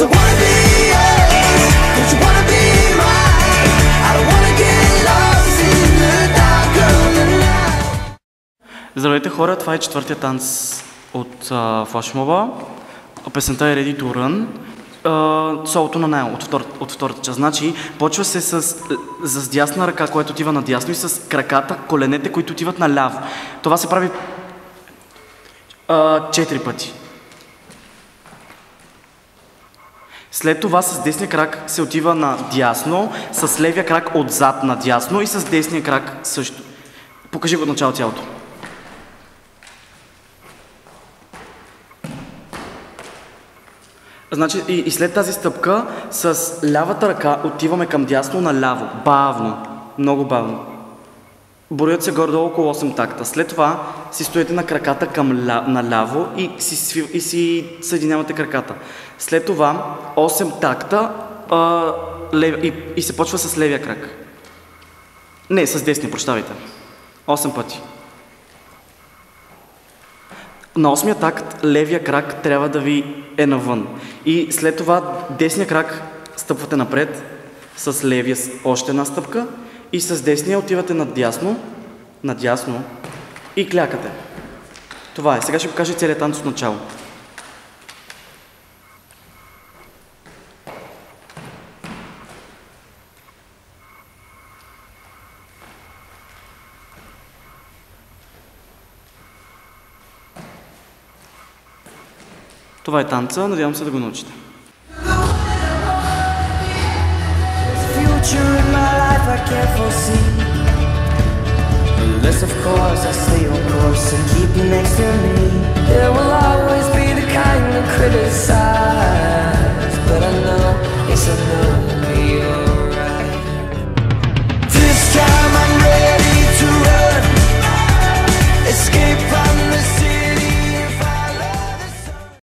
I wanna be yours, don't you wanna be mine? I don't wanna get lost in the dark of the night. Здравейте хора, това е четвъртия танц от флашмоба. Песента е Ready to Run. Солото на Найл от втората част. Значи, почва се с дясна ръка, която отива надясно, и с краката, коленете, които отиват наляво. Това се прави 4 пъти. След това с десния крак се отива надясно, с левия крак отзад надясно и с десния крак също. Покажи го от начало цялото. Значи и след тази стъпка с лявата ръка отиваме към дясно наляво. Бавно. Много бавно. Броят се горе-долу около 8 такта. След това си стоите на краката към наляво и си съединявате краката. След това 8 такта и се почва с левия крак. Не, с десния, прощавайте. 8 пъти. На 8-я такт левия крак трябва да ви е навън. И след това десния крак стъпвате напред с левия още една стъпка и с десния отивате надясно и клякате. Това е. Сега ще покажа целият танц от начало. Това е танца, надявам се да го научите. Unless of course I stay on course and keep you next to me, there will always be the kind that criticize.